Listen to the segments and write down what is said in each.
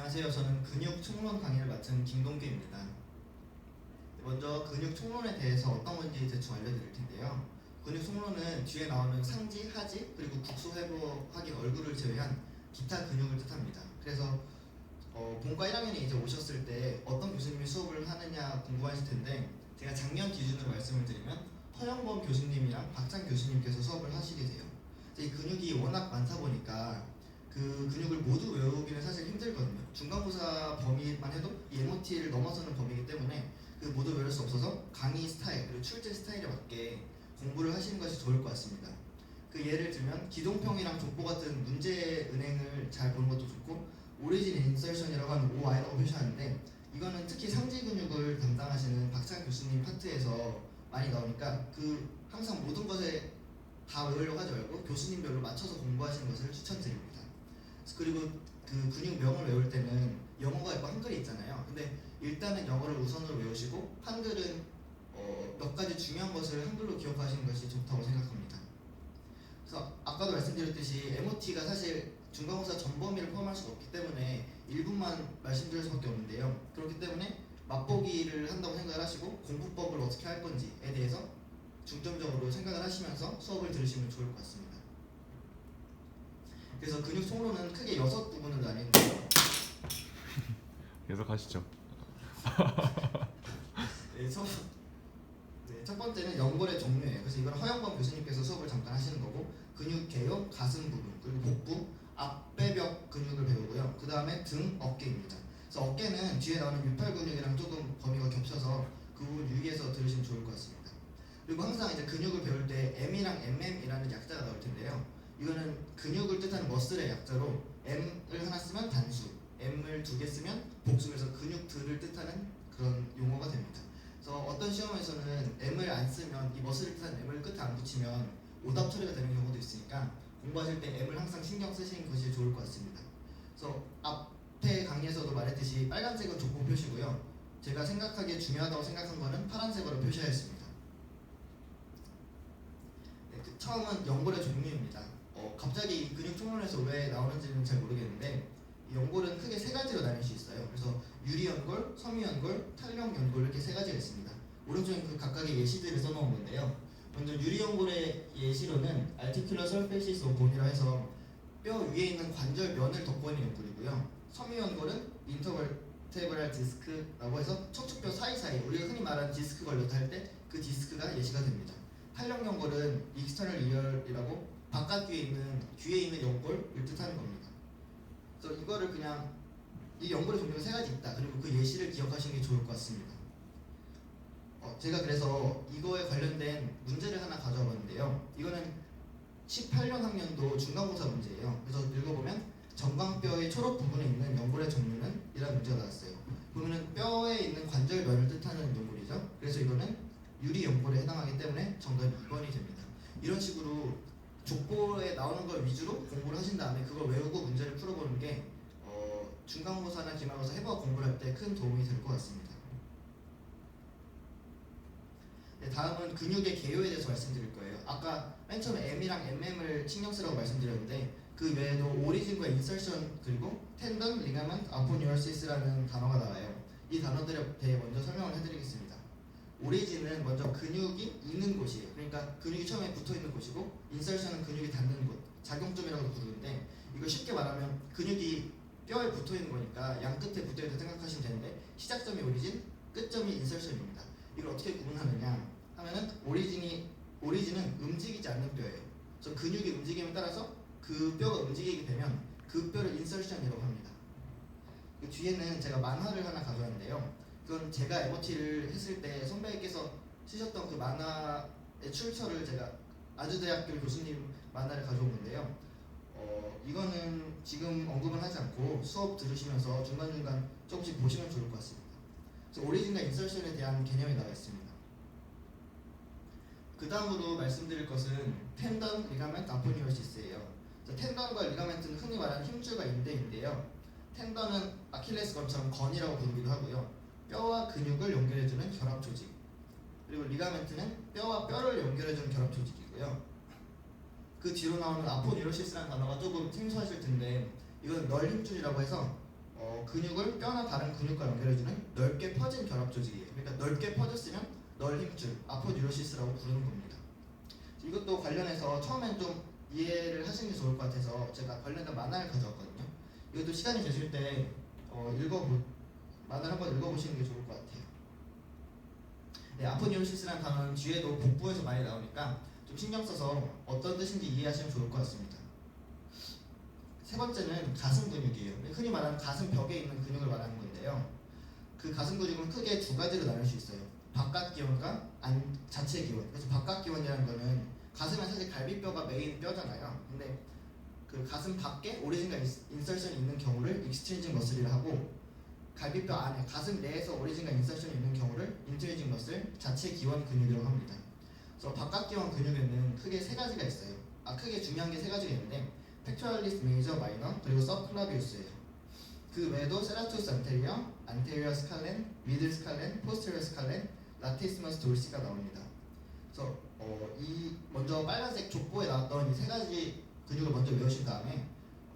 안녕하세요. 저는 근육 총론 강의를 맡은 김동규입니다. 먼저 근육 총론에 대해서 어떤 건지 대충 알려드릴 텐데요. 근육 총론은 뒤에 나오는 상지, 하지, 그리고 국소 회복하기 얼굴을 제외한 기타 근육을 뜻합니다. 그래서 본과 1학년에 이제 오셨을 때 어떤 교수님이 수업을 하느냐 궁금하실 텐데, 제가 작년 기준으로 말씀을 드리면 허영범 교수님이랑 박찬 교수님께서 수업을 하시게 돼요. 이 근육이 워낙 많다 보니까 그 근육을 모두 외우기는 사실 힘들거든요. 중간고사 범위만 해도 이 MOT를 넘어서는 범위이기 때문에 그 모두 외울 수 없어서 강의 스타일 그리고 출제 스타일에 맞게 공부를 하시는 것이 좋을 것 같습니다. 그 예를 들면 기동평이랑 족보 같은 문제 은행을 잘 보는 것도 좋고, 오리진 인설션이라고 하는 OI라고 표시하는데, 이거는 특히 상지 근육을 담당하시는 박찬 교수님 파트에서 많이 나오니까 그 항상 모든 것에 다 외우려고 하지 말고 교수님별로 맞춰서 공부하시는 것을 추천드립니다. 그리고 그 근육명을 외울 때는 영어가 있고 한글이 있잖아요. 근데 일단은 영어를 우선으로 외우시고 한글은 몇 가지 중요한 것을 한글로 기억하시는 것이 좋다고 생각합니다. 그래서 아까도 말씀드렸듯이 MOT가 사실 중간고사 전 범위를 포함할 수가 없기 때문에 일부만 말씀드릴 수밖에 없는데요. 그렇기 때문에 맛보기를 한다고 생각을 하시고 공부법을 어떻게 할 건지에 대해서 중점적으로 생각을 하시면서 수업을 들으시면 좋을 것 같습니다. 그래서 근육 총론은 크게 6부분으로 나뉘는데요. 계속 하시죠. 첫 번째는 연골의 종류예요. 그래서 이건 허영범 교수님께서 수업을 잠깐 하시는 거고, 근육 개요, 가슴 부분, 그리고 복부, 앞배벽 근육을 배우고요. 그 다음에 등, 어깨입니다. 그래서 어깨는 뒤에 나오는 유팔 근육이랑 조금 범위가 겹쳐서 그 부분 유의해서 들으시면 좋을 것 같습니다. 그리고 항상 이제 근육을 배울 때 M이랑 MM이라는 약자가 나올 텐데요. 이거는 근육을 뜻하는 머슬의 약자로 M을 하나 쓰면 단수, M을 2개 쓰면 복수, 그래서 근육들을 뜻하는 그런 용어가 됩니다. 그래서 어떤 시험에서는 M을 안 쓰면, 이 머슬을 뜻하는 M을 끝에 안 붙이면 오답 처리가 되는 경우도 있으니까 공부하실 때 M을 항상 신경 쓰시는 것이 좋을 것 같습니다. 그래서 앞에 강의에서도 말했듯이 빨간색은 족보 표시고요. 제가 생각하기에 중요하다고 생각한 거는 파란색으로 표시하였습니다. 처음은 연골의 종류입니다. 갑자기 근육 총론에서 왜 나오는지는 잘 모르겠는데, 이 연골은 크게 3가지로 나뉠 수 있어요. 그래서 유리연골, 섬유연골, 탄력연골, 이렇게 3가지가 있습니다. 오른쪽에 그 각각의 예시들을 써놓은 건데요. 먼저 유리연골의 예시로는 articular surfaces of bone이라 해서 뼈 위에 있는 관절면을 덮고 있는 연골이고요. 섬유연골은 intervertebral disc라고 해서 척추뼈 사이사이, 우리가 흔히 말하는 디스크 걸렸다 할 때 그 디스크가 예시가 됩니다. 탄력연골은 external ear이라고 바깥 귀에 있는 연골을 뜻하는 겁니다. 그래서 이거를 그냥 이 연골의 종류가 3가지 있다, 그리고 그 예시를 기억하시는 게 좋을 것 같습니다. 제가 그래서 이거에 관련된 문제를 하나 가져와 봤는데요. 이거는 18년 학년도 중간고사 문제예요. 그래서 읽어보면 정강뼈의 초록 부분에 있는 연골의 종류는 이라는 문제가 나왔어요. 보면은 뼈에 있는 관절면을 뜻하는 연골이죠. 그래서 이거는 유리 연골에 해당하기 때문에 정답이 2번이 됩니다. 이런 식으로 족보에 나오는 걸 위주로 공부를 하신 다음에 그걸 외우고 문제를 풀어보는 게 중간고사나 기말고사 해부학 공부를 할 때 큰 도움이 될 것 같습니다. 네, 다음은 근육의 개요에 대해서 말씀드릴 거예요. 아까 맨 처음에 M이랑 MM을 신경 쓰라고 말씀드렸는데, 그 외에도 오리진과 인설션, 그리고 텐던, 리가먼트, 아포뉴어시스라는 단어가 나와요. 이 단어들에 대해 먼저 설명을 해드리겠습니다. 오리진은 먼저 근육이 있는 곳이에요. 그러니까 근육이 처음에 붙어있는 곳이고, 인설션은 근육이 닿는 곳, 작용점이라고 부르는데, 이거 쉽게 말하면 근육이 뼈에 붙어있는 거니까 양 끝에 붙어있다고 생각하시면 되는데, 시작점이 오리진, 끝점이 인설션입니다. 이걸 어떻게 구분하느냐 하면은 오리진은 움직이지 않는 뼈예요. 그래서 근육의 움직임에 따라서 그 뼈가 움직이게 되면 그 뼈를 인설션이라고 합니다. 그 뒤에는 제가 만화를 하나 가져왔는데요. 그건 제가 MOT를 했을 때 선배께서 쓰셨던 그 만화의 출처를 제가 아주대학교 교수님 만화를 가져온 건데요. 이거는 지금 언급은 하지 않고 수업 들으시면서 중간중간 조금씩 보시면 좋을 것 같습니다. 그래서 오리진과 인설션에 대한 개념이 나와 있습니다. 그 다음으로 말씀드릴 것은 텐던, 리가멘트, 아포니오시스예요. 텐던과 리가멘트는 흔히 말하는 힘줄과 인대인데요. 텐던은 아킬레스건처럼 건이라고 부르기도 하고요. 뼈와 근육을 연결해주는 결합 조직, 그리고 리가멘트는 뼈와 뼈를 연결해주는 결합 조직이고요. 그 뒤로 나오는 아포니오시스라는 단어가 조금 생소하실 텐데, 이건 널 힘줄이라고 해서 근육을 뼈나 다른 근육과 연결해주는 넓게 퍼진 결합 조직이에요. 그러니까 넓게 퍼졌으면 널 힘줄, 아포뉴로시스라고 부르는 겁니다. 이것도 관련해서 처음엔 좀 이해를 하시는 게 좋을 것 같아서 제가 관련된 만화를 가져왔거든요. 이것도 시간이 되실 때 만화를 한번 읽어보시는 게 좋을 것 같아요. 네, 아포뉴로시스라는 단어는 뒤에도 복부에서 많이 나오니까 좀 신경 써서 어떤 뜻인지 이해하시면 좋을 것 같습니다. 세 번째는 가슴 근육이에요. 흔히 말하는 가슴 벽에 있는 근육을 말하는 건데요. 그 가슴 근육은 크게 두 가지로 나눌 수 있어요. 바깥 기원과 자체 기원. 그래서 바깥 기원이라는 거는 가슴은 사실 갈비뼈가 메인 뼈잖아요. 근데 그 가슴 밖에 오리진과 인설션이 있는 경우를 익스트린징 머슬이라 하고, 갈비뼈 안에 가슴 내에서 오리진과 인설션이 있는 경우를 인트린징 머슬, 자체 기원 근육이라고 합니다. 그래서 바깥 기원 근육에는 크게 세 가지가 있어요. 크게 중요한 게 세 가지가 있는데 팩토럴리스 메이저 마이너 그리고 서클라비우스예요. 그 외에도 세라투스 안테리어, 안테리어 스칼렌, 미들 스칼렌, 포스테리어 스칼렌, 라티스머스 돌시가 나옵니다. 그래서 이 먼저 빨간색 족보에 나왔던 이 세 가지 근육을 먼저 외우신 다음에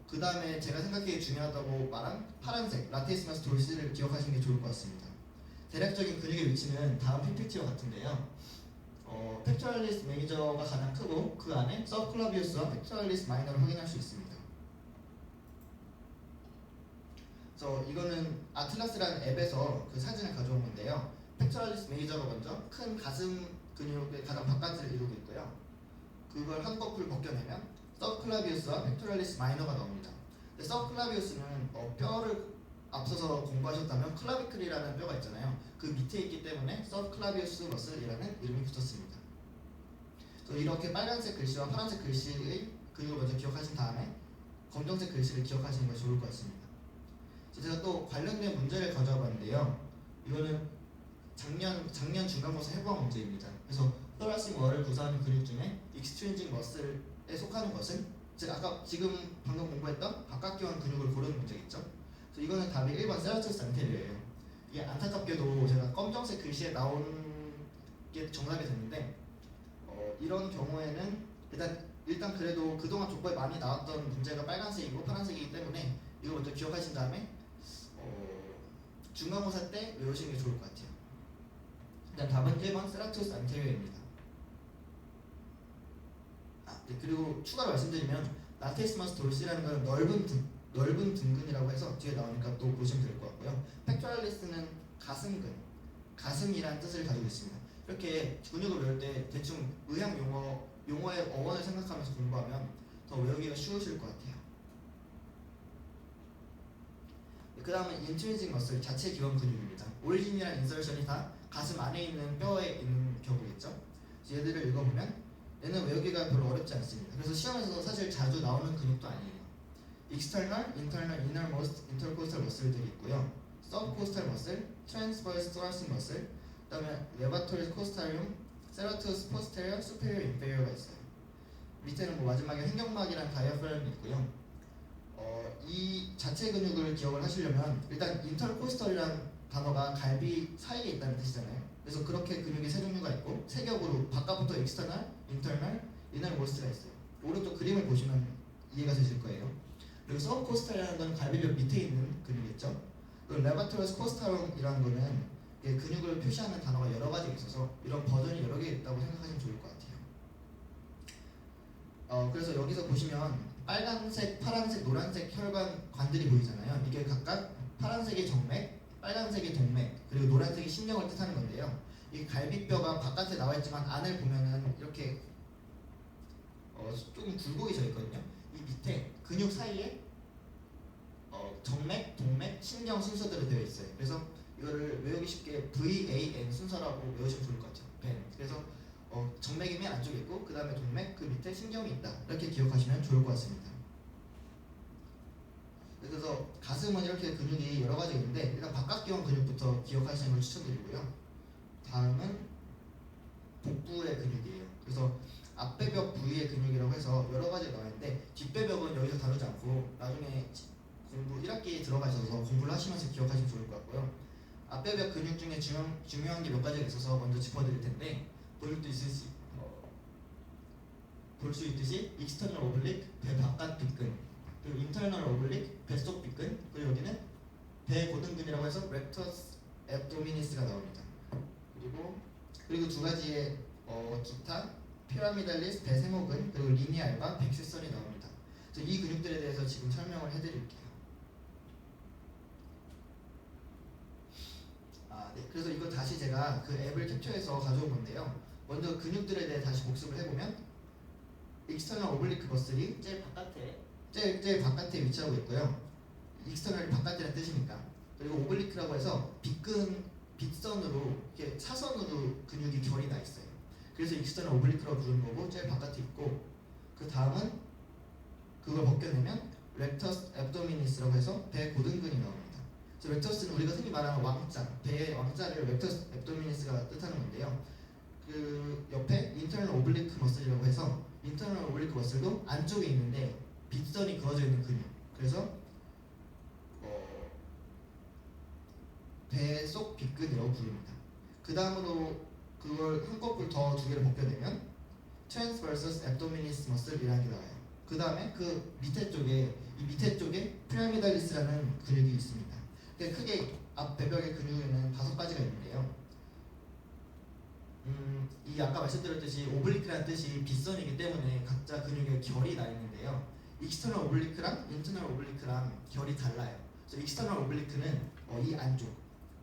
그 다음에 제가 생각하기에 중요하다고 말한 파란색 라티스머스 돌시를 기억하시는 게 좋을 것 같습니다. 대략적인 근육의 위치는 다음 PPT와 같은데요. 팩토럴리스 메이저가 가장 크고 그 안에 서클라비우스와 팩토럴리스 마이너를 확인할 수 있습니다. 그래서 이거는 아틀라스라는 앱에서 그 사진을 가져온 건데요. 팩토럴리스 메이저가 먼저 큰 가슴 근육의 가장 바깥을 이루고 있고요. 그걸 한 거풀 벗겨내면 서클라비우스와 팩토럴리스 마이너가 나옵니다. 근데 서클라비우스는 뼈를 앞서서 공부하셨다면 클라비클이라는 뼈가 있잖아요. 그 밑에 있기 때문에 서클라비우스 머슬이라는 이름이 붙었습니다. 그래서 이렇게 빨간색 글씨와 파란색 글씨의 근육을 먼저 기억하신 다음에 검정색 글씨를 기억하시는 것이 좋을 것 같습니다. 제가 또 관련된 문제를 가져와봤는데요. 이거는 작년 중간고사 해부학 문제입니다. 그래서 thoracic wall을 구성하는 근육 중에 extrinsic muscle에 속하는 것은 제가 지금 방금 공부했던 바깥기원 근육을 고르는 문제겠죠. 그래서 이거는 답이 1번 세라투스 안테리어예요. 이게 안타깝게도 제가 검정색 글씨에 나온 게 정답이 됐는데 이런 경우에는 일단 그래도 그동안 족보에 많이 나왔던 문제가 빨간색이고 파란색이기 때문에 이거 먼저 기억하신 다음에 중간고사 때 외우시는 게 좋을 것 같아요. 일단 답은 1번 세라투스 안테리어입니다. 네, 그리고 추가로 말씀드리면 라티스머스 돌시라는 건 넓은 등근이라고 해서 뒤에 나오니까 또 보시면 될 것 같고요. 팩토럴리스는 가슴근, 가슴이라는 뜻을 가지고 있습니다. 이렇게 근육을 외울 때 대충 의학 용어의 어원을 생각하면서 공부하면 더 외우기가 쉬우실 것 같아요. 그 다음은 인트리직 머슬, 자체 기원 근육입니다. 오리진이랑 인설션이 다 가슴 안에 있는 뼈에 있는 경우겠죠. 얘들을 읽어보면 얘는 외우기가 별로 어렵지 않습니다. 그래서 시험에서 사실 자주 나오는 근육도 아니에요. external, internal, innermost, intercostal 머슬들이 있고요. subcostal 머슬, transverse thoracic 머슬, 그 다음에 levator costarium, serratus posterior, superior, inferior가 있어요. 밑에는 마지막에 횡격막이랑 다이아프램이 있고요. 이 자체 근육을 기억을 하시려면 일단 인터코스털이라는 단어가 갈비 사이에 있다는 뜻이잖아요. 그래서 그렇게 근육이 세 종류가 있고 세 겹으로 바깥부터 external, internal, innermost가 있어요. 오른쪽 그림을 보시면 이해가 되실 거예요. 그리고 subcostal이라는 건 갈비뼈 밑에 있는 근육이겠죠. 그리고 levator costal이라는 거는 근육을 표시하는 단어가 여러 가지가 있어서 이런 버전이 여러 개 있다고 생각하시면 좋을 것 같아요. 그래서 여기서 보시면 빨간색, 파란색, 노란색 혈관관들이 보이잖아요. 이게 각각 파란색이 정맥, 빨간색이 동맥, 그리고 노란색이 심령을 뜻하는 건데요. 이 갈비뼈가 바깥에 나와 있지만 안을 보면은 이렇게 조금 굴곡이 져 있거든요. 이 밑에 근육 사이에 정맥, 동맥, 신경 순서대로 되어 있어요. 그래서 이거를 외우기 쉽게 VAN 순서라고 외우시면 좋을 것 같아요. 벤. 그래서 정맥이 맨 안쪽에 있고 그 다음에 동맥, 그 밑에 신경이 있다. 이렇게 기억하시면 좋을 것 같습니다. 그래서 가슴은 이렇게 근육이 여러 가지가 있는데 일단 바깥기원 근육부터 기억하시는 걸 추천드리고요. 다음은 복부의 근육이에요. 그래서 앞배벽 부위의 근육이라고 해서 여러 가지가 나와 있는데 뒷배벽은 여기서 다루지 않고 나중에 공부 1학기에 들어가셔서 공부를 하시면서 기억하시면 좋을 것 같고요. 앞배벽 근육 중에 중요한 게 몇 가지가 있어서 먼저 짚어드릴 텐데 볼 수 있듯이 익스터널 오블릭 배 바깥 빗근, 그리고 인터널 오블릭 뱃속 빗근, 그리고 여기는 렉터스 앱도미니스가 나옵니다. 그리고 두 가지의 기타 피라미달리스 대세모근 그리고 리니알바 백세선이 나옵니다. 그래서 이 근육들에 대해서 지금 설명을 해드릴게요. 네. 그래서 이거 다시 제가 그 앱을 캡처해서 가져온 건데요. 먼저 근육들에 대해 다시 복습을 해보면 익스터널 오블리크 머슬이 제일 바깥에 위치하고 있고요. 익스터널이 바깥이라는 뜻이니까. 그리고 오블리크라고 해서 빗선으로 이렇게 사선으로 근육이 결이 나 있어요. 그래서 익스터널 오블리크라고 부르는 거고 제일 바깥에 있고 그 다음은 그걸 벗겨내면 렉터스 앱도미니스라고 해서 배 고등근이 나옵니다. 그래서 렉터스는 우리가 흔히 말하는 왕자, 배의 왕자를 렉터스 앱도미니스가 뜻하는 건데요. 그 옆에 인터널 오블리크 머슬이라고 해서 인터널 오블리크 머슬도 안쪽에 있는데 빗선이 그어져 있는 근육. 그래서 배 속 빗근이라고 부릅니다. 그 다음으로 그걸 한꺼풀 더 두 개를 벗겨내면 transversus abdominis muscle이라는 게 나와요. 그 다음에 그 밑에 쪽에 피라미달리스라는 근육이 있습니다. 크게 앞 배벽의 근육에는 5가지가 있는데요. 이 아까 말씀드렸듯이 오블리크라는 뜻이 빗선이기 때문에 각자 근육에 결이 나 있는데요. 익스터널 오블리크랑 인터널 오블리크랑 결이 달라요. 그래서 익스터널 오블리크는 이 안쪽,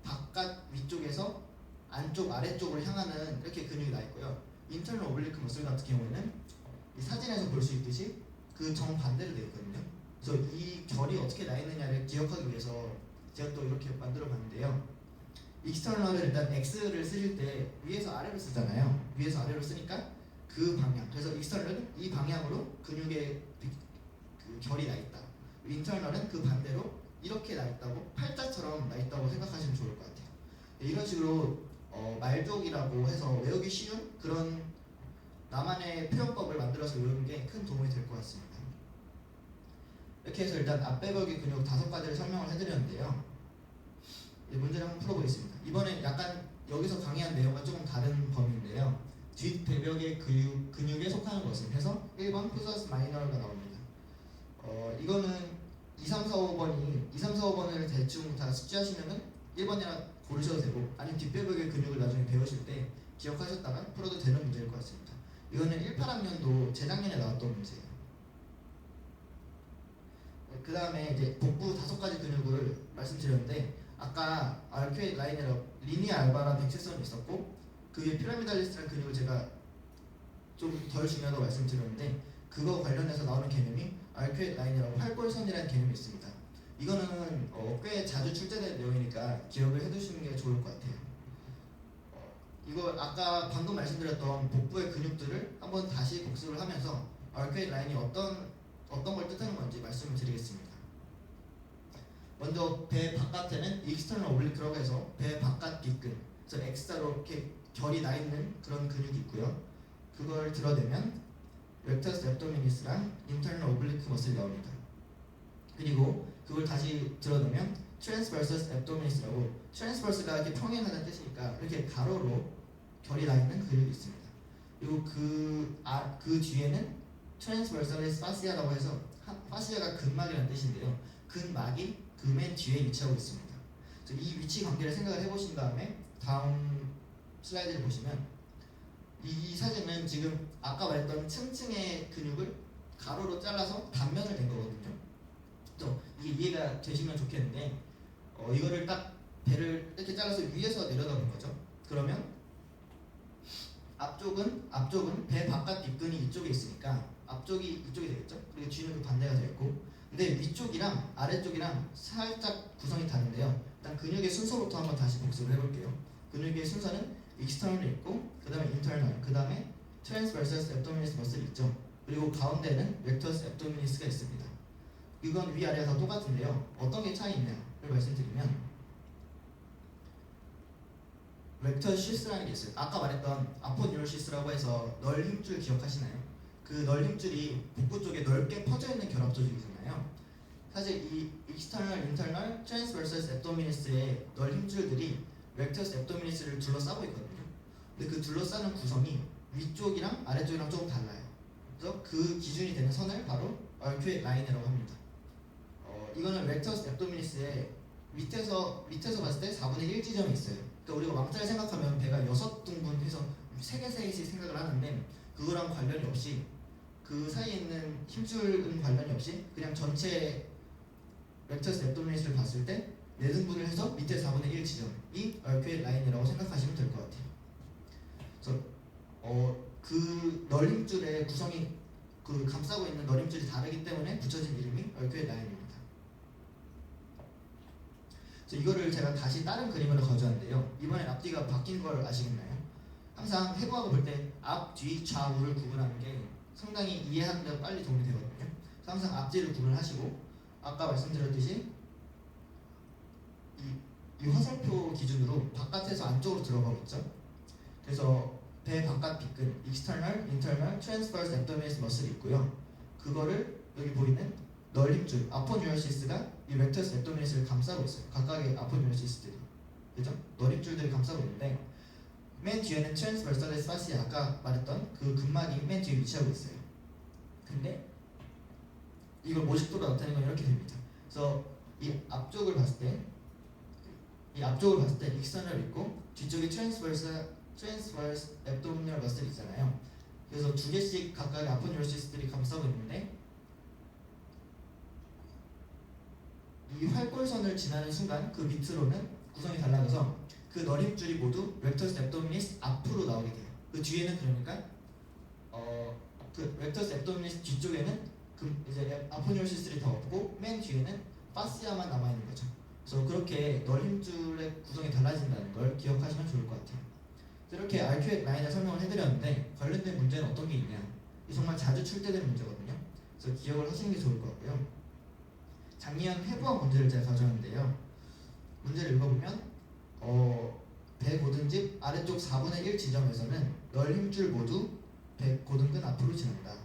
바깥 위쪽에서 안쪽 아래쪽으로 향하는 이렇게 근육이 나 있고요. 인터널 오블리크 머슬 같은 경우에는 이 사진에서 볼 수 있듯이 그 정반대로 되어 있거든요. 그래서 이 결이 어떻게 나 있느냐를 기억하기 위해서 제가 또 이렇게 만들어 봤는데요. 익스터널은 일단 X를 쓰실 때 위에서 아래로 쓰잖아요. 위에서 아래로 쓰니까 그 방향. 그래서 익스터널은 이 방향으로 근육의 그 결이 나 있다. 인터널은 그 반대로 이렇게 나 있다고, 팔자처럼 나 있다고 생각하시면 좋을 것 같아요. 이런 식으로 말족이라고 해서 외우기 쉬운 그런 나만의 표현법을 만들어서 외우는 게 큰 도움이 될 것 같습니다. 이렇게 해서 일단 앞배벽의 근육 5가지를 설명을 해드렸는데요. 문제를 한번 풀어보겠습니다. 이번엔 약간 여기서 강의한 내용과 조금 다른 범위인데요. 뒷배벽의 근육에 속하는 것은 해서 1번 푸서스 마이너가 나옵니다. 이거는 2, 3, 4, 5번을 대충 다 숙지하시면은 1번이나 고르셔도 되고 아니면 뒷배벽의 근육을 나중에 배우실 때 기억하셨다가 풀어도 되는 문제일 것 같습니다. 이거는 18학년도 재작년에 나왔던 문제예요. 그 다음에 이제 복부 5가지 근육을 말씀드렸는데 아까 알큐에이트 라인이라고 리니아 알바랑 백세선이 있었고 그 위에 피라미달리스라는 근육을 제가 좀 덜 중요하다고 말씀드렸는데 그거 관련해서 나오는 개념이 알큐에이트 라인이라고 활골선이라는 개념이 있습니다. 이거는 꽤 자주 출제된 내용이니까 기억을 해두시는 게 좋을 것 같아요. 이거 아까 방금 말씀드렸던 복부의 근육들을 한번 다시 복습을 하면서 알큐에이트 라인이 어떤 걸 뜻하는 건지 말씀을 드리겠습니다. 먼저 배 바깥에는 익스터널 오블리크라고 해서 배 바깥 빗근, 그래서 X자로 이렇게 결이 나 있는 그런 근육이 있고요. 그걸 드러내면 렉터스 앱도미니스랑 인터널 오블리크 머슬이 나옵니다. 그리고 그걸 다시 드러내면 트랜스버서스 앱도미니스라고, 트랜스버스가 이렇게 평행하다는 뜻이니까 이렇게 가로로 결이 나 있는 근육이 있습니다. 그리고 그 뒤에는 트랜스버설리스 파시아라고 해서 파시아가 근막이라는 뜻인데요. 근막이 그 맨 뒤에 위치하고 있습니다. 이 위치 관계를 생각을 해보신 다음에 다음 슬라이드를 보시면 이 사진은 지금 아까 말했던 층층의 근육을 가로로 잘라서 단면을 낸 거거든요. 또 이게 이해가 되시면 좋겠는데 이거를 딱 배를 이렇게 잘라서 위에서 내려다본 거죠. 그러면 앞쪽은 배 바깥 뒷근이 이쪽에 있으니까 앞쪽이 이쪽이 되겠죠. 그리고 뒤는 그 반대가 되겠고, 근데 위쪽이랑 아래쪽이랑 살짝 구성이 다른데요. 일단 근육의 순서부터 한번 다시 복습을 해볼게요. 근육의 순서는 익스터널이 있고, 그 다음에 인터널, 그 다음에 트랜스버서스 앱도미니스 머슬이 있죠. 그리고 가운데는 렉터스 앱도미니스가 있습니다. 이건 위아래가 다 똑같은데요. 어떤 게 차이 있냐를 말씀드리면 렉터 시스라는 게 있어요. 아까 말했던 아포뉴로시스라고 해서 널 힘줄 기억하시나요? 그 널 힘줄이 복부 쪽에 넓게 퍼져 있는 결합 조직이잖아요. 사실 이 익스터널, 인터널, 트랜스버서스 앱도미니스의 널 힘줄들이 렉터스 앱도미니스를 둘러싸고 있거든요. 근데 그 둘러싸는 구성이 위쪽이랑 아래쪽이랑 조금 달라요. 그래서 그 기준이 되는 선을 바로 알큐에이트 라인이라고 합니다. 이거는 렉터스 앱도미니스의 밑에서 봤을 때 4분의 1 지점이 있어요. 그러니까 우리가 왕자를 생각하면 배가 6등분해서 3개 셋씩 생각을 하는데 그거랑 관련이 없이 그 사이에 있는 힘줄은 관련이 없이 그냥 전체 렉터스 앱도미니스를 봤을 때 4등분을 해서 밑에 4분의 1 지점이 얼퀘 라인이라고 생각하시면 될 것 같아요. 그래서 그 널림줄의 구성이 그 감싸고 있는 널림줄이 다르기 때문에 붙여진 이름이 얼퀘 라인입니다. 그래서 이거를 제가 다시 다른 그림으로 가져왔는데요. 이번엔 앞뒤가 바뀐 걸 아시겠나요? 항상 해부학을 볼 때 앞, 뒤, 좌우를 구분하는 게 상당히 이해하는 데 빨리 도움이 되거든요. 그래서 항상 앞뒤를 구분하시고 아까 말씀드렸듯이 이 화살표 기준으로 바깥에서 안쪽으로 들어가고 있죠. 그래서 배 바깥 빗근, external, internal, transverse abdominis muscle이 있고요. 그거를 여기 보이는 널림줄, 아포뉴어시스가 이 렉터스 앱도미니스를 감싸고 있어요. 각각의 아포뉴어시스들이, 그죠? 널림줄들이 감싸고 있는데 맨 뒤에는 트랜스버설리스 파시아, 아까 말했던 그 근막이 맨 뒤에 위치하고 있어요. 근데 이걸 모식도로 나타내는 건 이렇게 됩니다. 그래서 이 앞쪽을 봤을 때 익스터널 있고 뒤쪽에 트랜스버스 앱도미널 머슬 있잖아요. 그래서 두 개씩 각각의 아포뉴어시스들이 감싸고 있는데 이 활골선을 지나는 순간 그 밑으로는 구성이 달라져서 그 널림줄이 모두 렉터스 앱도미니스 앞으로 나오게 돼요. 그 뒤에는 그러니까 그 렉터스 앱도미니스 뒤쪽에는 그 이제 아포뉴어시스들이 더 없고 맨 뒤에는 파시아만 남아 있는 거죠. 그래서 그렇게 널림줄의 구성이 달라진다는 걸 기억하시면 좋을 것 같아요. 이렇게 RQX 라인을 설명을 해드렸는데 관련된 문제는 어떤 게 있냐? 이 정말 자주 출제되는 문제거든요. 그래서 기억을 하시는 게 좋을 것 같고요. 작년 해부학 문제를 제가 가져왔는데요. 문제를 읽어보면 배 고등집 아래쪽 4분의 1 지점에서는 널림줄 모두 배 고등근 앞으로 지난다.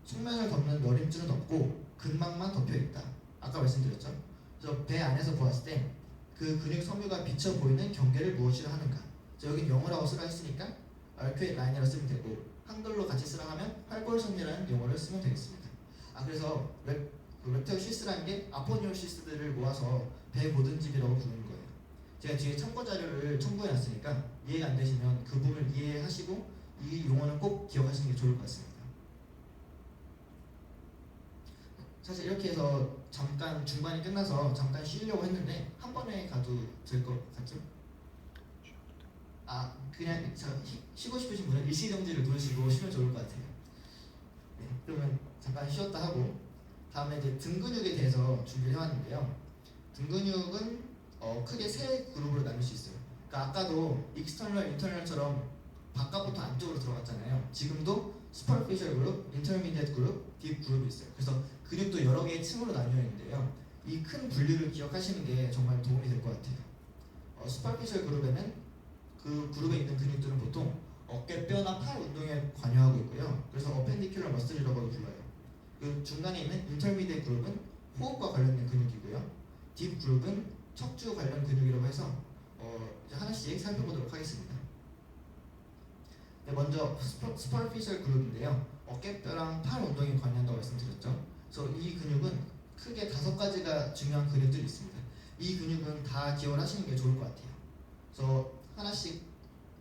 측면을 덮는 널림줄은 없고 근막만 덮여있다. 아까 말씀드렸죠. 그래서 배 안에서 보았을 때 그 근육 섬유가 비쳐 보이는 경계를 무엇이라 하는가. 여긴 영어라고 쓰라 했으니까 RQX 라인이라고 쓰면 되고 한글로 같이 쓰라 하면 활골선이라는 용어를 쓰면 되겠습니다. 그래서 렉터시스라는 게 아포뉴어시스들을 모아서 배 고등집이라고 부르는 거예요. 제가 뒤에 참고 자료를 첨부해놨으니까 이해가 안 되시면 그 부분을 이해하시고 이 용어는 꼭 기억하시는 게 좋을 것 같습니다. 사실 이렇게 해서 잠깐 중반이 끝나서 잠깐 쉬려고 했는데 한 번에 가도 될 것 같죠? 그냥 쉬고 싶으신 분은 일시정지를 누르시고 쉬면 좋을 것 같아요. 네, 그러면 잠깐 쉬었다 하고 다음에 이제 등 근육에 대해서 준비를 해왔는데요. 등 근육은 크게 세 그룹으로 나눌 수 있어요. 그러니까 아까도 익스터널, 인터널처럼 바깥부터 안쪽으로 들어갔잖아요. 지금도 슈퍼피셜 그룹, 인터미디엇 그룹, 딥 그룹이 있어요. 그래서 근육도 여러 개의 층으로 나뉘어 있는데요. 이 큰 분류를 기억하시는 게 정말 도움이 될 것 같아요. 슈퍼피셜 그룹에는 그 그룹에 있는 근육들은 보통 어깨뼈나 팔 운동에 관여하고 있고요. 그래서 어펜디큘러 머슬이라고 불러요. 그 중간에 있는 인터미디엇 그룹은 호흡과 관련된 근육이고요. 딥 그룹은 척추 관련 근육이라고 해서 이제 하나씩 살펴보도록 하겠습니다. 네, 먼저 슈퍼피셜 그룹인데요. 어깨뼈랑 팔 운동에 관여한다고 말씀드렸죠. 그래서 이 근육은 크게 5가지가 중요한 근육들이 있습니다. 이 근육은 다 기억을 하시는 게 좋을 것 같아요. 그래서 하나씩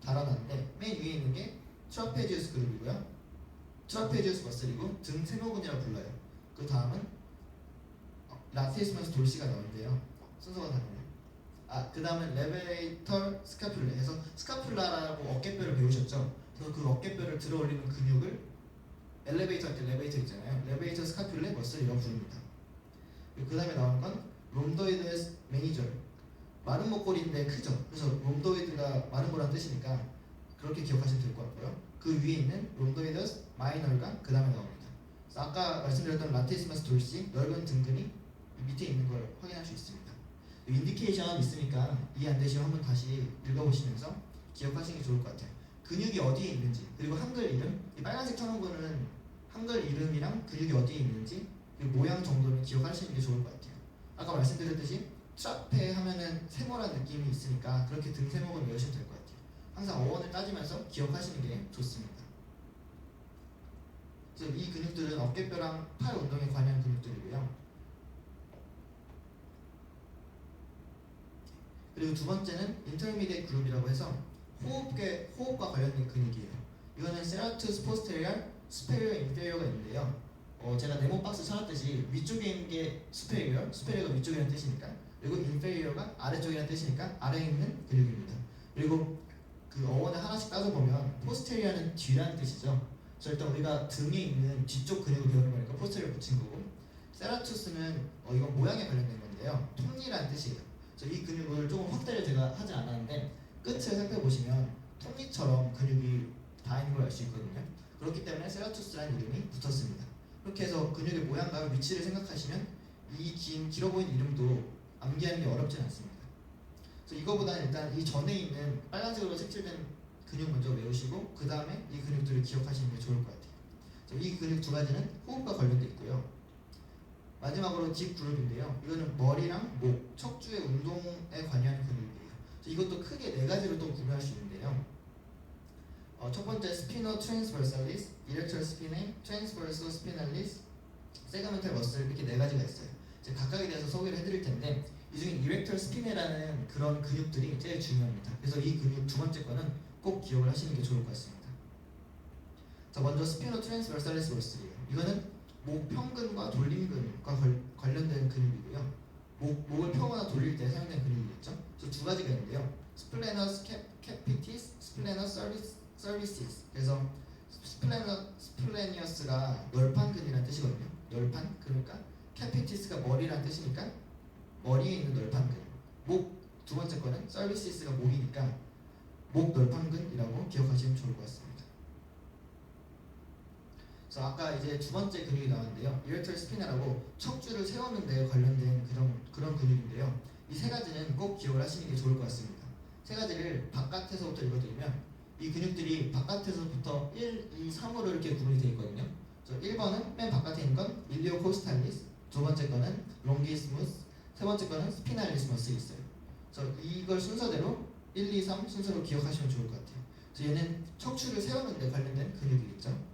달아놨는데 맨 위에 있는 게 트라페지우스 그룹이고요. 트라페지우스 머슬이고 등 세모근이라고 불러요. 그 다음은 라티스머스 돌시가 나오는데요. 순서가 다르네요. 그 다음은 레베이터 스카퓰레 해서 스카퓰라라고 어깨뼈를 배우셨죠. 그래서 그 어깨뼈를 들어 올리는 근육을 엘리베이터 할 때 레베이터 있잖아요. 레베이터 스카퓰레 머슬이라고 부릅니다. 그 다음에 나오는 건 롬도이드 매니저. 마른 목걸이인데 크죠. 그래서 롬도이드가 마른 거란 뜻이니까 그렇게 기억하시면 될 것 같고요. 그 위에 있는 롬도이드 마이너가 그 다음에 나옵니다. 그래서 아까 말씀드렸던 라티스머스 돌시 넓은 등근이 밑에 있는 걸 확인할 수 있습니다. 인디케이션 있으니까 이해 안 되시면 한번 다시 읽어보시면서 기억하시는 게 좋을 것 같아요. 근육이 어디에 있는지, 그리고 한글 이름, 이 빨간색 천원고는 한글 이름이랑 근육이 어디에 있는지 그리고 모양 정도는 기억하시는 게 좋을 것 같아요. 아까 말씀드렸듯이 트라페 하면은 세모라는 느낌이 있으니까 그렇게 등 세모를 외우시면 될 것 같아요. 항상 어원을 따지면서 기억하시는 게 좋습니다. 그래서 이 근육들은 어깨뼈랑 팔 운동에 관여한 근육들이고요. 그리고 두 번째는 인터미디에이트 그룹이라고 해서 호흡과 관련된 근육이에요. 이거는 세라투스 포스테리얼, 스페리어 인페리어가 있는데요. 제가 네모 박스 쳐놨듯이 위쪽에 있는 게 스페리어가 위쪽이라는 뜻이니까, 그리고 인페리어가 아래쪽이라는 뜻이니까 아래에 있는 근육입니다. 그리고 그 어원을 하나씩 따져보면 포스테리어는 뒤라는 뜻이죠. 그래서 일단 우리가 등에 있는 뒤쪽 근육을 배우는 거니까 포스테리어 붙인 거고, 세라투스는 이건 모양에 관련된 건데요. 톱니라는 뜻이에요. 그래서 이 근육을 조금 확대를 제가 하진 않았는데 끝을 살펴보시면 톱니처럼 근육이 다 있는 걸 알 수 있거든요. 그렇기 때문에 세라투스라는 이름이 붙었습니다. 그렇게 해서 근육의 모양과 위치를 생각하시면 이 길어 보이는 이름도 암기하는 게 어렵진 않습니다. 그래서 이거보다는 일단 이 전에 있는 빨간색으로 색칠된 근육 먼저 외우시고 그 다음에 이 근육들을 기억하시는 게 좋을 것 같아요. 그래서 이 근육 두 가지는 호흡과 관련돼 있고요. 마지막으로 딥 그룹인데요. 이거는 머리랑 목, 척추의 운동에 관여하는 근육이에요. 이것도 크게 네 가지로 또 구분할 수 있는데요. 첫 번째 스피너 트랜스버설리스, 이렉터 스피네, 트랜스버설 스피널리스, 세그멘탈 머슬 이렇게 네 가지가 있어요. 이제 각각에 대해서 소개를 해드릴 텐데 이 중에 이렉터 스피네라는 그런 근육들이 제일 중요합니다. 그래서 이 근육 두 번째 거는 꼭 기억을 하시는 게 좋을 것 같습니다. 자, 먼저 스피너 트랜스버설리스 머슬이에요. 이거는 목 평근과 돌림근과 관련된 근육이고요. 목을 펴거나 돌릴 때 사용된 근육이겠죠. 그래서 두 가지가 있는데요. 스플레너스 캐피티스, 스플레너스 서비시스. 그래서 스플레니어스가 널판근이라는 뜻이거든요. 널판. 그러니까 캐피티스가 머리라는 뜻이니까 머리에 있는 널판근. 목 두 번째 거는 서비시스가 목이니까 목 널판근이라고 기억하시면 좋을 것 같습니다. 그래서 아까 이제 두 번째 근육이 나왔는데요. 이렉터 스피너라고 척추를 세우는 데 관련된 그런 근육인데요. 이 세 가지는 꼭 기억을 하시는 게 좋을 것 같습니다. 세 가지를 바깥에서부터 읽어드리면 이 근육들이 바깥에서부터 1, 2, 3으로 이렇게 구분이 되어 있거든요. 그래서 1번은 맨 바깥에 있는 건 일리오코스탈리스, 두 번째 거는 롱기스무스, 세 번째 거는 스피날리스 머슬이 있어요. 그래서 이걸 순서대로 1, 2, 3 순서로 기억하시면 좋을 것 같아요. 그래서 얘는 척추를 세우는 데 관련된 근육이겠죠.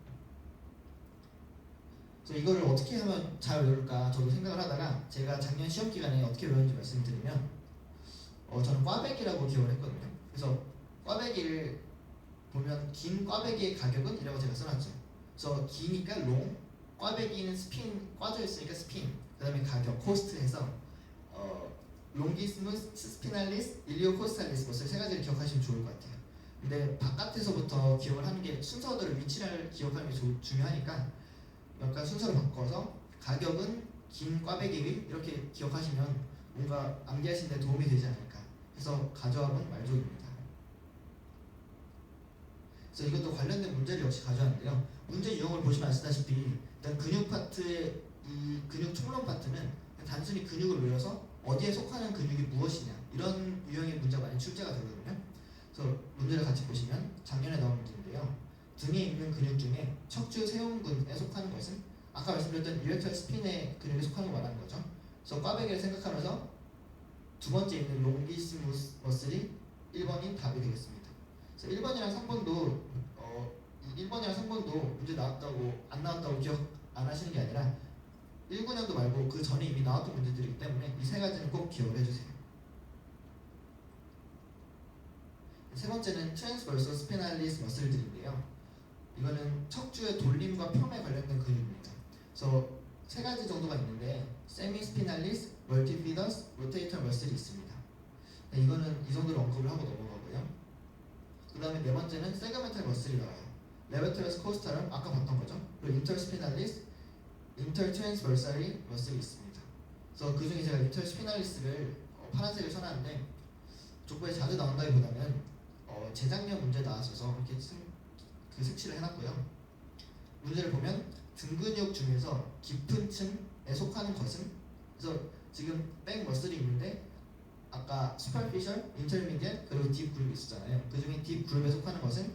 그래서 이거를 어떻게 하면 잘 외울까 저도 생각을 하다가 제가 작년 시험 기간에 어떻게 외웠는지 말씀드리면 저는 꽈배기라고 기억을 했거든요. 그래서 꽈배기를 보면 긴 꽈배기의 가격은 이라고 제가 써놨죠. 그래서 기니까 롱, 꽈배기는 스핀, 꽈져 있으니까 스핀, 그 다음에 가격, 코스트 해서 롱기스무스, 스피날리스, 일리오코스탈리스 머슬 세 가지를 기억하시면 좋을 것 같아요. 근데 바깥에서부터 기억을 하는 게 순서대로 위치를 기억하는 게 중요하니까 약간 순서를 바꿔서 가격은 긴 꽈배기 위 이렇게 기억하시면 뭔가 암기하시는 데 도움이 되지 않을까 해서 가져와본 말조입니다. 그래서 이것도 관련된 문제를 역시 가져왔는데요. 문제 유형을 보시면 아시다시피 일단 근육 파트의 이 근육 총론 파트는 단순히 근육을 외워서 어디에 속하는 근육이 무엇이냐 이런 유형의 문제가 많이 출제가 되거든요. 그래서 문제를 같이 보시면 작년에 나온 문제인데요. 등에 있는 근육 중에 척추 세운근에 속하는 것은 아까 말씀드렸던 이렉터 스피네 근육에 속하는 거 말하는 거죠. 그래서 꽈배기를 생각하면서 두 번째 있는 롱기시무스 머슬이 1번인 답이 되겠습니다. 그래서 1번이랑 3번도 1번이랑 3번도 문제 나왔다고 안 나왔다고 기억 안 하시는 게 아니라 19년도 말고 그 전에 이미 나왔던 문제들이기 때문에 이 세 가지는 꼭 기억을 해주세요. 세 번째는 트랜스버설 스피날리스 머슬들인데요. 이거는 척추의 돌림과 펴에 관련된 근육입니다. 그래서 세 가지 정도가 있는데 세미 스피날리스, 멀티피더스, 로테이터 머슬이 있습니다. 네, 이거는 이 정도로 언급을 하고 넘어가고요. 그 다음에 네 번째는 세그멘탈 머슬이 나와요. 레베터러스 코스타름 아까 봤던 거죠. 그리고 인터스피날리스, 인터트랜스버설이 머슬이 있습니다. 그래서 그 중에 제가 인터스피날리스를 파란색을 써놨는데 족보에 자주 나온다기보다는 재작년 문제 나왔어서 이렇게 그 색칠을 해놨고요. 문제를 보면 등 근육 중에서 깊은 층에 속하는 것은 그래서 지금 백 머슬이 있는데 아까 슈퍼피셜, 인터미디엇 그리고 딥 그룹이 있었잖아요. 그 중에 딥 그룹에 속하는 것은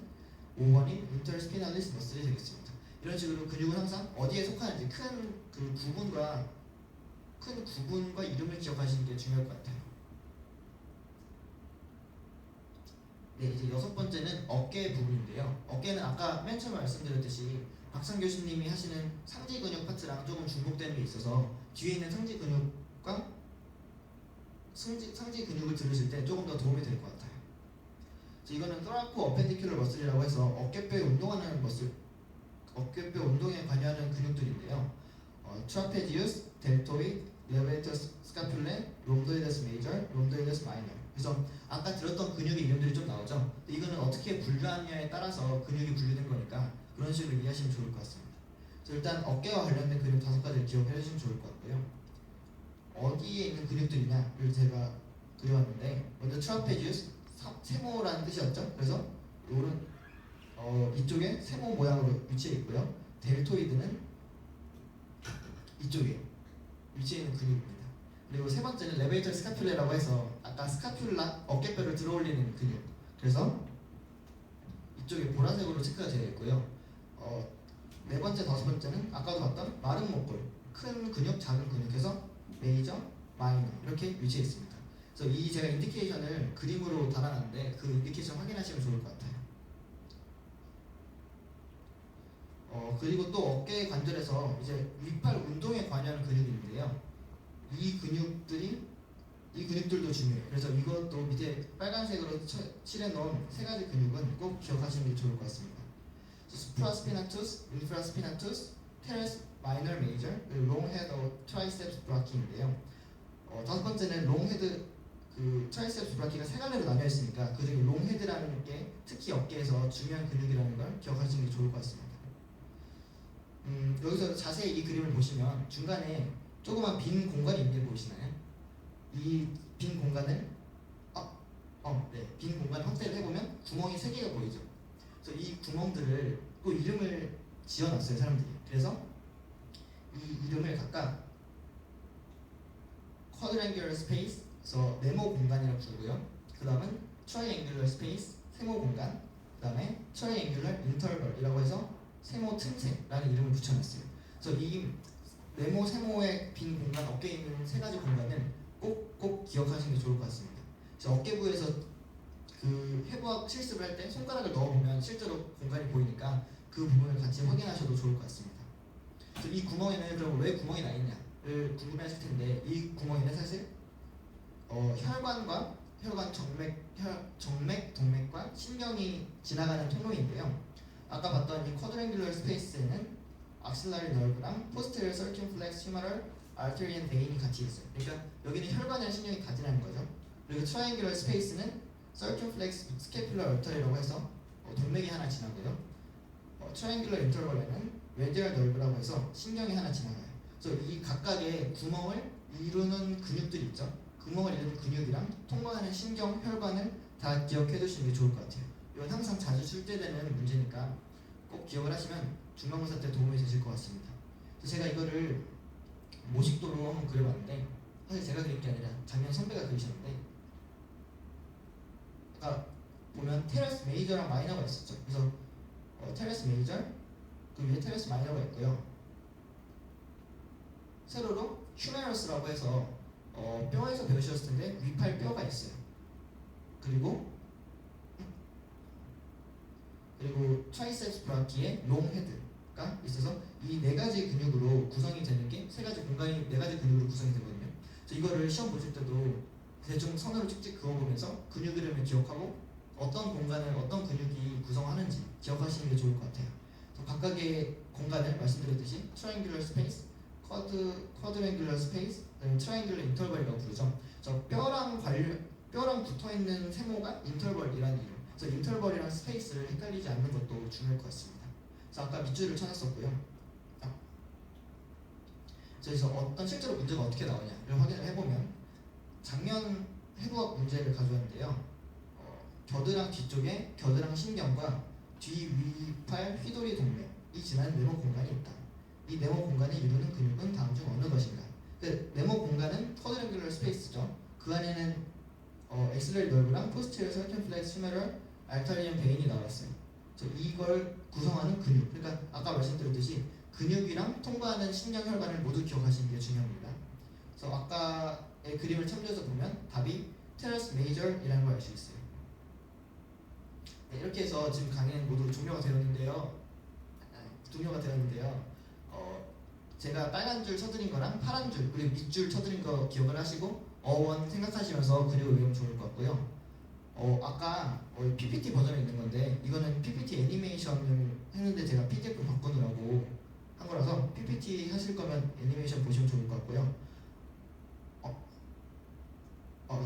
5번인 인터스피널리스 머슬이 되겠습니다. 이런 식으로 근육은 항상 어디에 속하는지 큰 구분과 이름을 기억하시는 게 중요할 것 같아요. 네, 이제 여섯 번째는 어깨 부분인데요. 어깨는 아까 맨 처음에 말씀드렸듯이 박상 교수님이 하시는 상지 근육 파트랑 조금 중복되는 게 있어서 뒤에 있는 상지 근육과 상지 근육을 들으실 때 조금 더 도움이 될 것 같아요. 이거는 thoraco appendicular muscle이라고 해서 어깨뼈에 운동하는 머슬, 어깨뼈 운동에 관여하는 근육들인데요. trapezius, deltoid, levator scapulae, rhomboides major, rhomboides minor. 그래서 아까 들었던 근육의 이름들이 좀 나오죠. 이거는 어떻게 분류하느냐에 따라서 근육이 분류된 거니까 그런 식으로 이해하시면 좋을 것 같습니다. 일단 어깨와 관련된 근육 5가지를 기억해 주시면 좋을 것 같고요. 어디에 있는 근육들이냐를 제가 그려왔는데, 먼저 trapezius, 세모라는 뜻이었죠. 그래서 오른 이쪽에 세모 모양으로 위치해 있고요. 델토이드는 이쪽에 위치해 있는 근육입니다. 그리고 세 번째는 레베이터 스카퓰레라고 해서 아까 스카퓰라 어깨뼈를 들어올리는 근육. 그래서 이쪽에 보라색으로 체크가 되어 있고요. 네 번째, 다섯 번째는 아까도 봤던 마른 목골, 큰 근육, 작은 근육에서 메이저, 마이너 이렇게 위치해 있습니다. 그래서 이 제가 인디케이션을 그림으로 달아놨는데 그 인디케이션 확인하시면 좋을 것 같아요. 그리고 또 어깨 관절에서 이제 윗팔 운동에 관여하는 근육인데요. 이 근육들도 중요해요. 그래서 이것도 밑에 빨간색으로 칠해놓은 3가지 근육은 꼭 기억하시는 게 좋을 것 같습니다. supraspinatus, infraspinatus, teres minor major, long head triceps brach이인데요. 5번째는 long head, 그 트라이셉스 브라키가 3갈래로 나뉘어 있으니까 그중에 롱헤드라는 게 특히 어깨에서 중요한 근육이라는 걸 기억하시는 게 좋을 것 같습니다. 여기서 자세히 이 그림을 보시면 중간에 조그만 빈 공간이 있는 게 보이시나요? 이 빈 공간을 빈 공간을 확대를 해보면 구멍이 3개가 보이죠. 그래서 이 구멍들을 또 이름을 지어놨어요, 사람들이. 그래서 이 이름을 각각 quadrangular space, 그래서 네모 공간이라고 부르고요. 그 다음은 triangular space, 세모 공간, 그 다음에 triangular interval이라고 해서 세모 틈새라는 이름을 붙여놨어요. 그래서 이 네모, 세모의 빈 공간, 어깨에 있는 3가지 공간은 꼭 기억하시는 게 좋을 것 같습니다. 그래서 어깨부에서 그 해부학 실습을 할 때 손가락을 넣어보면 실제로 공간이 보이니까 그 부분을 같이 확인하셔도 좋을 것 같습니다. 그래서 이 구멍에는 그럼 왜 구멍이 나 있냐를 궁금해하실 텐데, 이 구멍에는 사실 혈관과 정맥, 동맥과 신경이 지나가는 통로인데요. 아까 봤던 이 quadrangular space에는 axillary nerve랑 posterior circumflex humeral artery and vein이 같이 있어요. 그러니까 여기는 혈관이랑 신경이 다 지나는 거죠. 그리고 triangular space는 circumflex scapular artery라고 해서 동맥이 하나 지나고요. triangular interval에는 radial nerve라고 해서 신경이 하나 지나가요. 그래서 이 각각의 구멍을 이루는 근육들이 있죠. 구멍을 이루는 근육이랑 통과하는 신경, 혈관을 다 기억해 두시는 게 좋을 것 같아요. 이건 항상 자주 출제되는 문제니까 꼭 기억을 하시면 중간고사 때 도움이 되실 것 같습니다. 그래서 제가 이거를 모식도로 한번 그려봤는데, 사실 제가 그린 게 아니라 작년 선배가 그리셨는데, 아까 보면 테레스 메이저랑 마이너가 있었죠. 그래서 테레스 메이저, 그 위에 테레스 마이너가 있고요. 세로로 휴메러스라고 해서 뼈에서 배우셨을 텐데 위팔 뼈가 있어요. 그리고 트라이셉스 브라키에 롱 헤드가 있어서 이 4가지 근육으로 구성이 되는 게 3가지 공간이 4가지 근육으로 구성이 되거든요. 그래서 이거를 시험 보실 때도 대충 선으로 찍찍 그어보면서 근육 이름을 기억하고 어떤 공간을 어떤 근육이 구성하는지 기억하시는 게 좋을 것 같아요. 그래서 각각의 공간을 말씀드렸듯이 triangular space, quadrangular space, triangular interval이라고 부르죠. 뼈랑 붙어있는 세모가 interval이라는 이름. 그래서 interval이랑 스페이스를 헷갈리지 않는 것도 중요할 것 같습니다. 그래서 아까 밑줄을 쳐놨었고요. 그래서 어떤 실제로 문제가 어떻게 나오냐를 확인을 해보면, 작년 해부학 문제를 가져왔는데요. 겨드랑 뒤쪽에 겨드랑 신경과 뒤 위팔 휘도리 동맥이 지나는 네모 공간이 있다. 이 네모 공간을 이루는 근육은 다음 중 어느 것인가? 그 네모 공간은 quadrangular space죠. 그 안에는 axillary nerve랑 posterior circumflex humeral artery and vein이 나왔어요. 그래서 이걸 구성하는 근육. 그러니까 아까 말씀드렸듯이 근육이랑 통과하는 신경 혈관을 모두 기억하시는 게 중요합니다. 그래서 아까의 그림을 참조해서 보면 답이 teres major이라는 걸 알 수 있어요. 네, 이렇게 해서 지금 강의는 모두 종료가 되었는데요. 제가 빨간 줄 쳐드린 거랑 파란 줄 그리고 밑줄 쳐드린 거 기억을 하시고, 어원 생각하시면서 그리고 외우면 좋을 것 같고요. 아까 PPT 버전이 있는 건데 이거는 PPT 애니메이션을 했는데 제가 PDF로 바꾸느라고 한 거라서 PPT 하실 거면 애니메이션 보시면 좋을 것 같고요.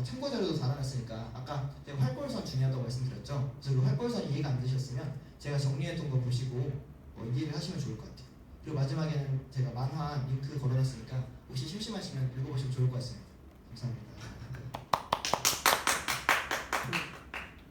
참고 자료도 달아놨으니까 아까 제가 활골선 중요하다고 말씀드렸죠. 그래서 그 활골선이 이해가 안 되셨으면 제가 정리해둔 거 보시고 이해를 하시면 좋을 것 같아요. 그리고 마지막에는 제가 만화 링크 걸어놨으니까 혹시 심심하시면 읽어보시면 좋을 것 같습니다. 감사합니다.